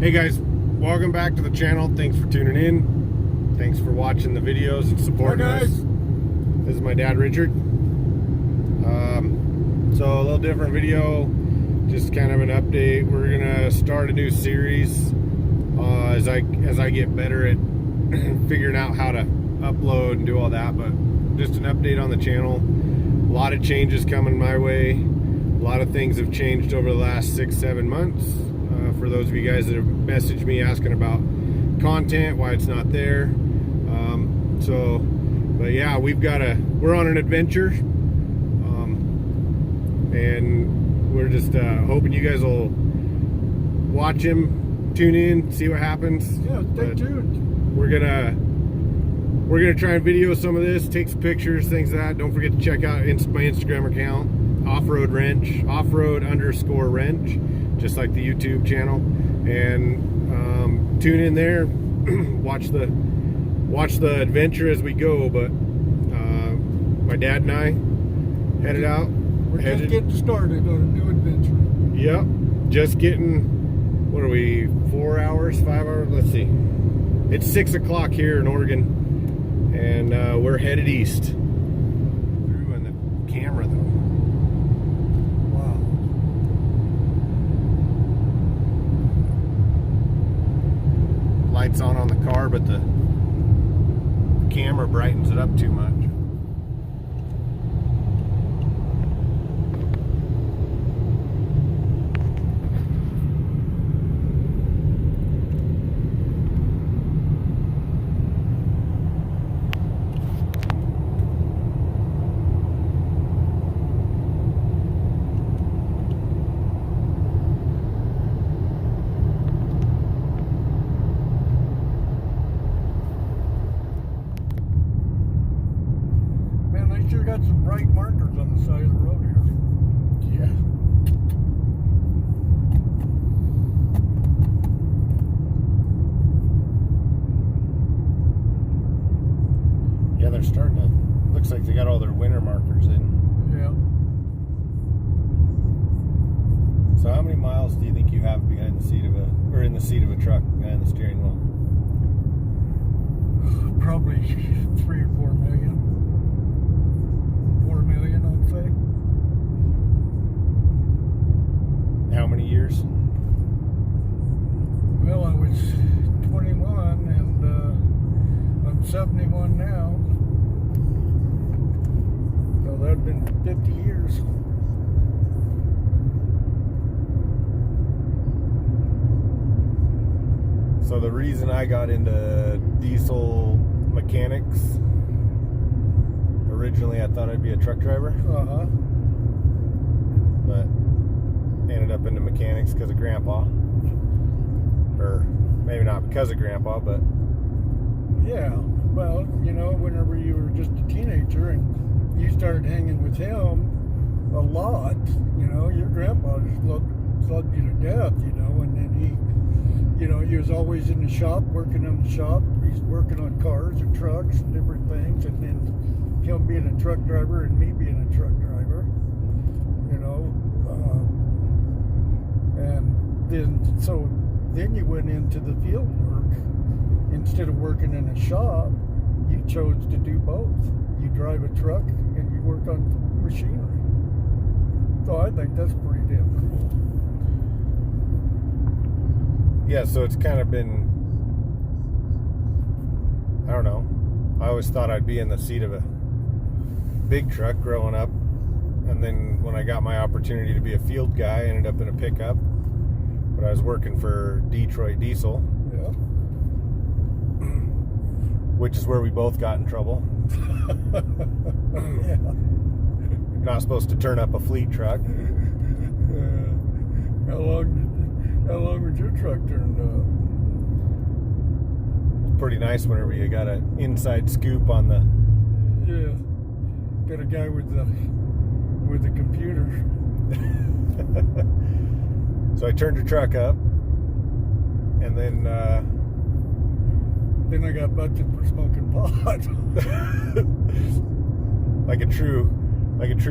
Hey guys, welcome back to the channel. Thanks for tuning in. Thanks for watching the videos and supporting us. This is my dad, Richard. So a little different video, just kind of an update. We're gonna start a new series as I get better at figuring out how to upload and do all that. But just an update on the channel. A lot of changes coming my way. A lot of things have changed over the last 6-7 months. For those of you guys that have messaged me asking about content, why it's not there. But yeah, we're on an adventure. And we're just hoping you guys will watch him, tune in, see what happens. Yeah, stay tuned. We're gonna try and video some of this, take some pictures, things like that. Don't forget to check out my Instagram account, off-road _wrench, just like the YouTube channel. And tune in there, watch the adventure as we go. But my dad and I headed out. We're just getting started on a new adventure. Yep, just getting, what are we, 4 hours, 5 hours? Let's see. It's 6 o'clock here in Oregon, and we're headed east. Through in the camera, though. Wow. Lights on the car, but the camera brightens it up too much. Sure got some bright markers on the side of the road here. Yeah. Yeah, they're starting to, looks like they got all their winter markers in. Yeah. So how many miles do you think you have behind the seat of in the seat of a truck, behind the steering wheel? Probably 3 or 4 million. 4 million, I'd say. How many years? Well, I was 21 and I'm 71 now. So that'd been 50 years. So the reason I got into diesel mechanics, originally I thought I'd be a truck driver. Uh-huh. But ended up into mechanics because of Grandpa. Or maybe not because of Grandpa, but... Yeah, well, you know, whenever you were just a teenager and you started hanging with him a lot, you know, your grandpa just loved you to death, you know, and then he was always in the shop, working on the shop. He's working on cars and trucks and different things, and then him being a truck driver and me being a truck driver, you know, and then you went into the field work. Instead of working in a shop, you chose to do both. You drive a truck and you work on machinery. So I think that's pretty damn cool. Yeah, so it's kind of been, I don't know, I always thought I'd be in the seat of a big truck growing up, and then when I got my opportunity to be a field guy, I ended up in a pickup. But I was working for Detroit Diesel, Yeah. which is where we both got in trouble. Yeah. Not supposed to turn up a fleet truck. How long was your truck turned up? It's pretty nice whenever you got an inside scoop on the... Yeah. Got a guy with the computer. So I turned the truck up, and then I got busted for smoking pot. like a true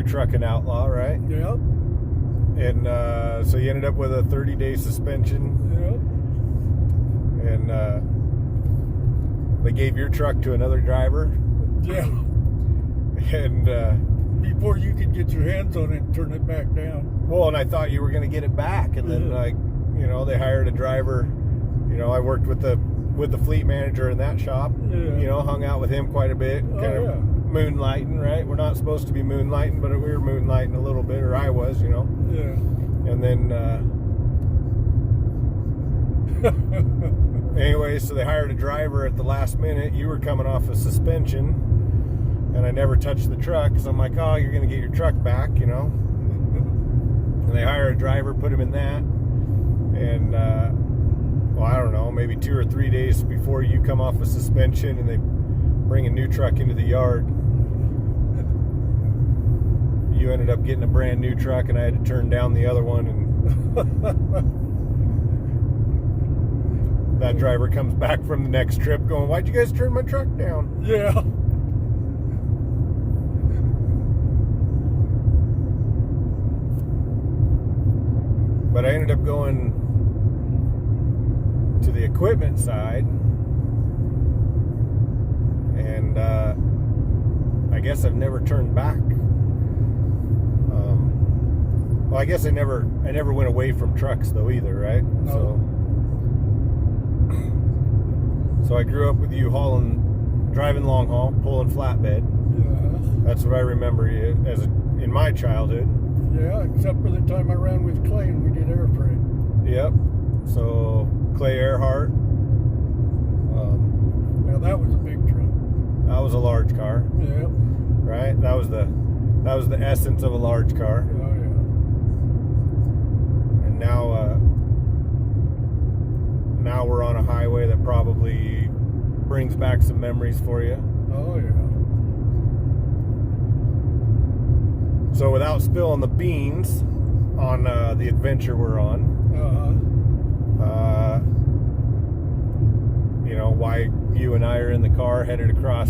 trucking outlaw, right? Yep. And so you ended up with a 30-day suspension. Yep. they gave your truck to another driver. Yeah. And before you could get your hands on it and turn it back down. well, and I thought you were going to get it back, and then like, you know, they hired a driver. You know, I worked with the fleet manager in that shop. Yeah. You know, hung out with him quite a bit, kind of moonlighting, right? We're not supposed to be moonlighting, but we were moonlighting a little bit, or I was, you know. Yeah. And then anyway, so they hired a driver at the last minute. You were coming off a suspension, and I never touched the truck, so I'm like, oh, you're going to get your truck back, you know. And they hire a driver, put him in that, and well, I don't know, maybe 2 or 3 days before you come off a suspension, and they bring a new truck into the yard. You ended up getting a brand new truck, and I had to turn down the other one, and that driver comes back from the next trip going, why'd you guys turn my truck down? Yeah. But I ended up going to the equipment side, and I guess I've never turned back. Well, I guess I never went away from trucks though either, right? No. So I grew up with you driving long haul, pulling flatbed. Yeah. That's what I remember you in my childhood. Yeah, except for the time I ran with Clay and we did air freight. Yep. So Clay Earhart. Now that was a big truck. That was a large car. Yeah. Right? That was the essence of a large car. Oh yeah. And now we're on a highway that probably brings back some memories for you. Oh yeah. So without spilling the beans on the adventure we're on, you know, why you and I are in the car headed across.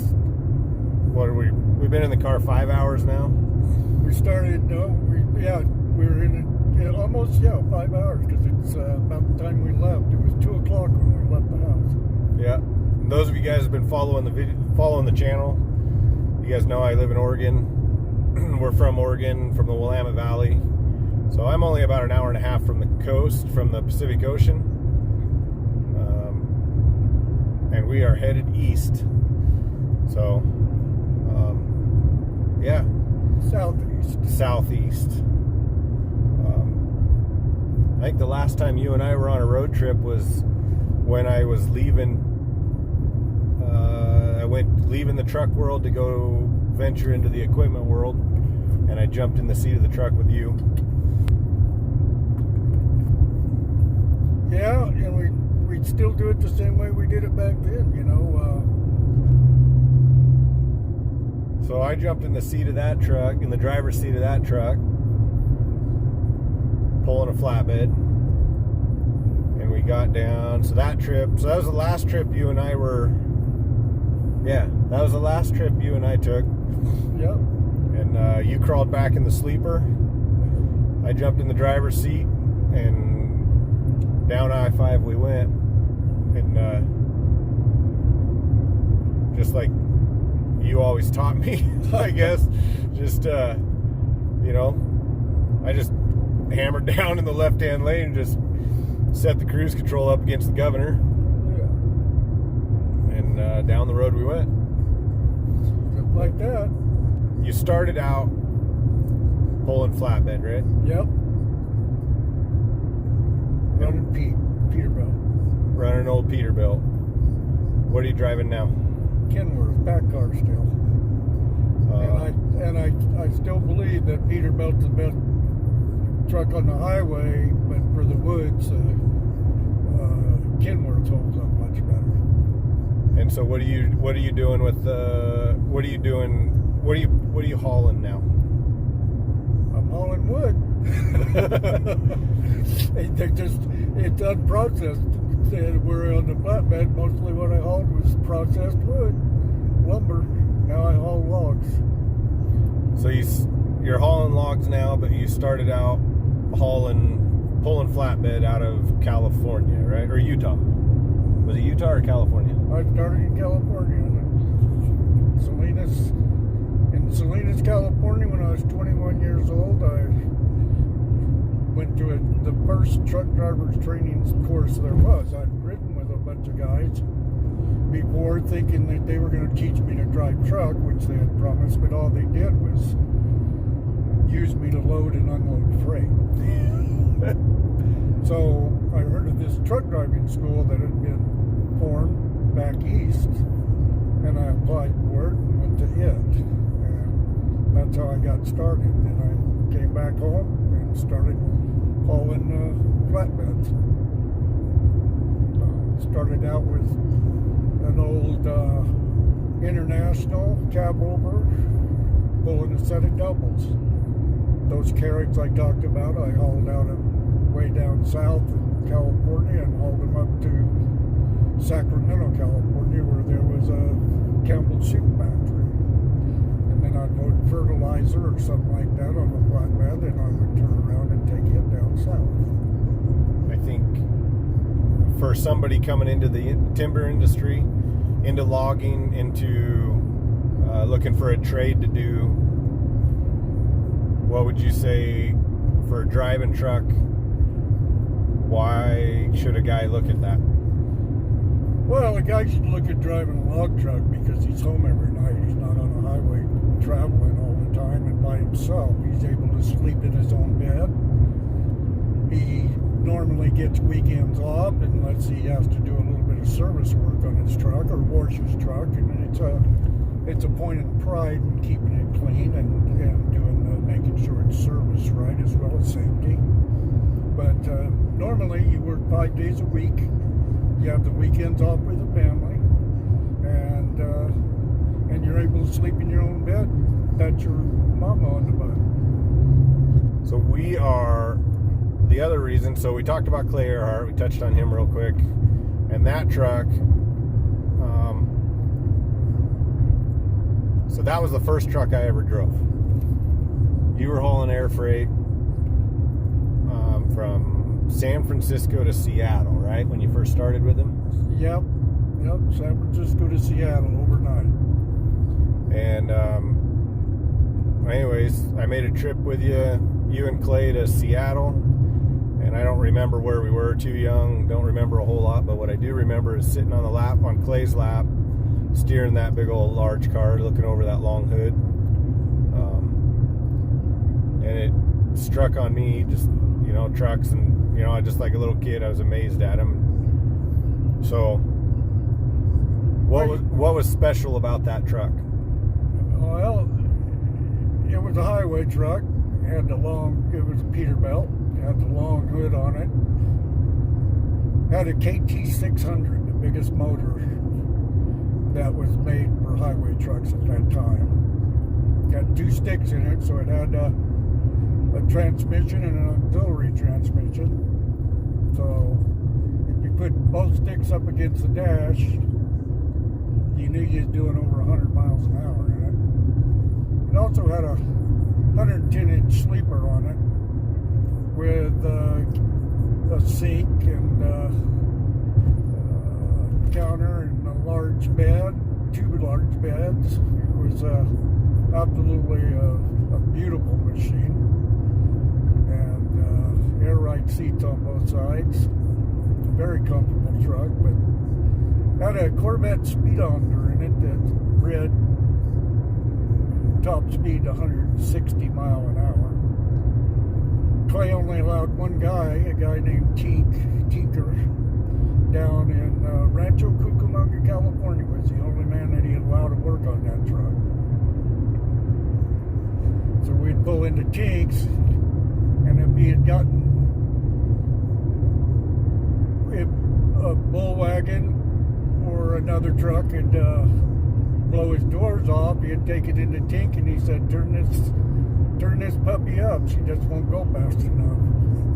We've been in the car 5 hours now. We started. We were in it almost 5 hours because it's about the time we left. It was 2 o'clock when we left the house. Yeah. And those of you guys who have been following the channel, you guys know I live in Oregon. We're from Oregon, from the Willamette Valley. So I'm only about an hour and a half from the coast, from the Pacific Ocean. And we are headed east. So, yeah. Southeast. I think the last time you and I were on a road trip was when I was leaving the truck world to go venture into the equipment world, and I jumped in the seat of the truck with you. Yeah, and we'd still do it the same way we did it back then, you know. So I jumped in the seat of that truck, in the driver's seat of that truck, pulling a flatbed, and we got down. So that was the last trip you and I were. Yeah, that was the last trip you and I took. Yep. And you crawled back in the sleeper. I jumped in the driver's seat, and down I-5 we went. And just like you always taught me, I guess, just, you know, I just hammered down in the left-hand lane and just set the cruise control up against the governor. And down the road we went. Just like that. You started out pulling flatbed, right? Yep. Running Peterbilt. Running old Peterbilt. What are you driving now? Kenworth, back car still. And I still believe that Peterbilt's the best truck on the highway, but for the woods, Kenworth holds up much better. And so what are you doing with what are you hauling now? I'm hauling wood. It's unprocessed. We're on the flatbed. Mostly what I hauled was processed wood, lumber. Now I haul logs. So you're hauling logs now, but you started out pulling flatbed out of California, right? Or Utah? Was it Utah or California? I started in California. In Salinas, California, when I was 21 years old, I went to the first truck driver's training course there was. I'd ridden with a bunch of guys before, thinking that they were going to teach me to drive truck, which they had promised, but all they did was use me to load and unload freight. So I heard of this truck driving school that had been formed back east, and I applied for it and went to it. And that's how I got started. Then I came back home and started hauling flatbeds. Started out with an old International cab over, pulling a set of doubles. Those carriages I talked about, I hauled out of way down south in California and hauled them up to Sacramento, California, where there was a Campbell Soup Factory. And then I'd load fertilizer or something like that on the flatbed, and I would turn around and take it down south. I think for somebody coming into the timber industry, into logging, into looking for a trade to do, what would you say for a driving truck? Why should a guy look at that? Well, a guy should look at driving a log truck because he's home every night. He's not on the highway traveling all the time and by himself. He's able to sleep in his own bed. He normally gets weekends off unless he has to do a little bit of service work on his truck or wash his truck. And it's a point of pride in keeping it clean and making sure it's serviced right as well as safety. But normally you work 5 days a week. You have the weekends off with the family, and you're able to sleep in your own bed. That's your mama on the butt. So we are the other reason. So we talked about Clay Earhart. We touched on him real quick, and that truck. So that was the first truck I ever drove. You were hauling air freight from San Francisco to Seattle, right? When you first started with him? Yep. San Francisco to Seattle overnight. And anyways, I made a trip with you and Clay to Seattle, and I don't remember where we were, too young, don't remember a whole lot, but what I do remember is sitting on the lap, on Clay's lap, steering that big old large car, looking over that long hood. And it struck on me, just, trucks, and, just like a little kid, I was amazed at them. So, what was special about that truck? Well, it was a highway truck. It was a Peterbilt. It had the long hood on it. Had a KT600, the biggest motor that was made for highway trucks at that time. Had 2 sticks in it, so it had a transmission and an auxiliary transmission. So if you put both sticks up against the dash, you knew you was doing over 100 miles an hour in it. It also had a 110-inch sleeper on it with a sink and counter and a large bed, 2 large beds. It was absolutely a beautiful machine. Air ride seats on both sides. Very comfortable truck, but had a Corvette speedometer in it that read top speed 160 mile an hour. Clay only allowed one guy, a guy named Tinker, down in Rancho Cucamonga, California, was the only man that he had allowed to work on that truck. So we'd pull into Tink's, and if he had gotten a bull wagon or another truck and blow his doors off, he'd take it into Tink, and he said, turn this puppy up, she just won't go fast enough.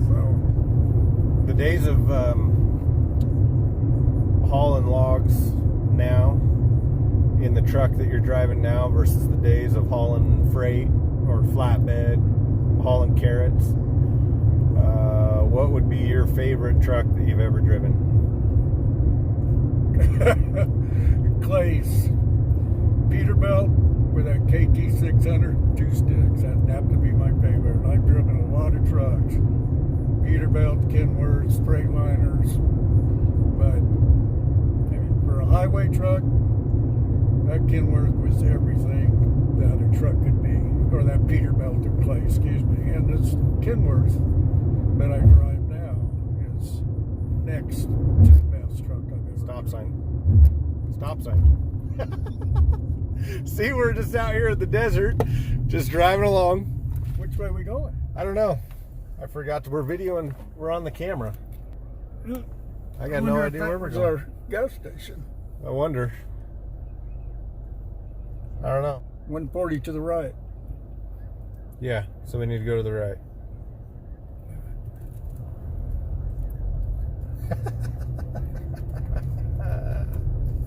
So the days of hauling logs now in the truck that you're driving now versus the days of hauling freight or flatbed, hauling carrots, what would be your favorite truck that you've ever driven? Clay's Peterbilt with a KT600 two sticks. That happened to be my favorite. I've driven a lot of trucks. Peterbilt, Kenworth, Straightliners. But for a highway truck, that Kenworth was everything that a truck could be. Or that Peterbilt or Clay, excuse me. And this Kenworth that I drive now is next to the best truck I've ever Stop driven. sign. Stop sign. See, we're just out here at the desert, just driving along. Which way are we going? I don't know. I forgot we're videoing. We're on the camera. I got no idea where we're going. Our gas station. I wonder. I don't know. 140 to the right. Yeah, so we need to go to the right.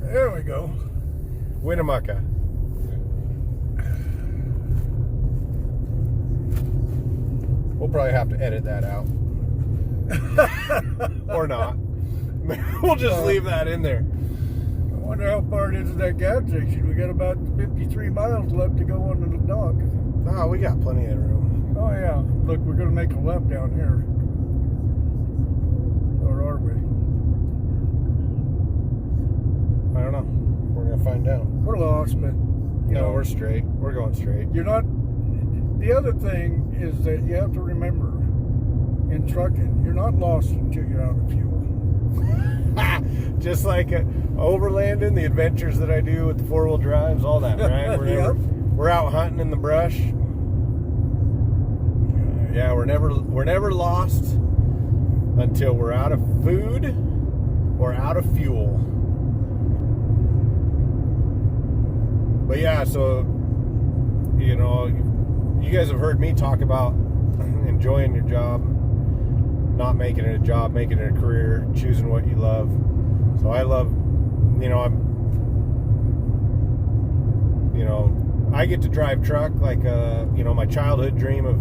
There we go. Winamaka. We'll probably have to edit that out. Or not. We'll just leave that in there. I wonder how far it is to that gas station. We got about 53 miles left to go onto the dock. Oh, we got plenty of room. Oh yeah. Look, we're going to make a left down here. Or are we? I don't know. We're going to find out. We're lost, but... No, we're straight. We're going straight. You're not... The other thing is that you have to remember, in trucking, you're not lost until you're out of fuel. Just like overlanding, the adventures that I do with the four-wheel drives, all that, right? Yep. We're out hunting in the brush. Yeah, we're never lost until we're out of food or out of fuel. But yeah, so you know, you guys have heard me talk about enjoying your job, not making it a job, making it a career, choosing what you love. So I love, I get to drive truck like, my childhood dream of,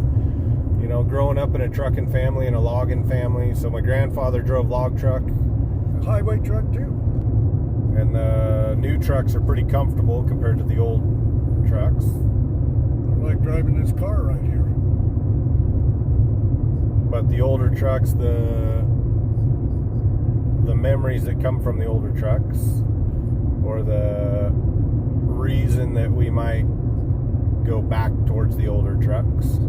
growing up in a trucking family and a logging family. So my grandfather drove log truck. A highway truck too. And the new trucks are pretty comfortable compared to the old trucks. I like driving this car right here. But the older trucks, the memories that come from the older trucks, or the reason that we might go back towards the older trucks,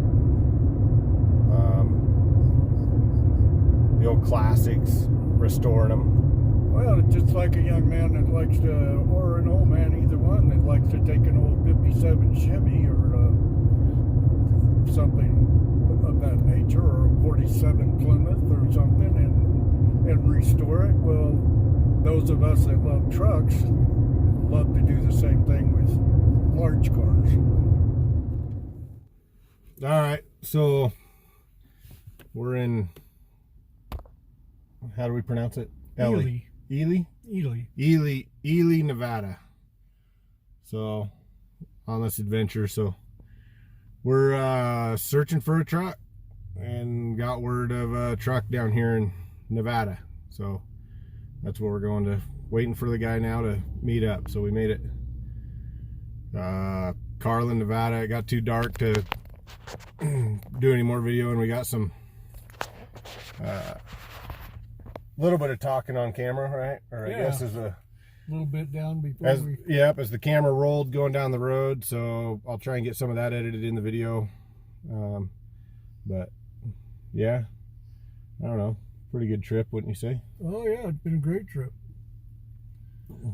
the old classics, restoring them. Well, it's just like a young man that likes to, or an old man, either one, that likes to take an old 57 Chevy or something of that nature, or a 47 Plymouth or something, and restore it. Well, those of us that love trucks love to do the same thing with large cars. All right, so we're in, how do we pronounce it? Ely, Nevada. So on this adventure, so we're searching for a truck and got word of a truck down here in Nevada. So that's where we're going to, waiting for the guy now to meet up. So we made it Carlin, Nevada. It got too dark to do any more video, and we got some little bit of talking on camera, right? Or yeah. I guess as a little bit down before as the camera rolled going down the road. So I'll try and get some of that edited in the video. But yeah, I don't know, pretty good trip, wouldn't you say? Oh yeah, it's been a great trip.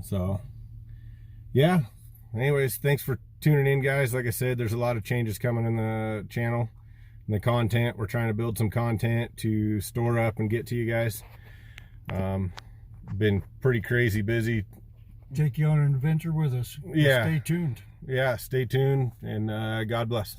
So yeah, anyways, thanks for tuning in, guys. Like I said, there's a lot of changes coming in the channel and the content. We're trying to build some content to store up and get to you guys. Been pretty crazy busy. Take you on an adventure with us. Yeah. Stay tuned. Yeah, stay tuned, and God bless.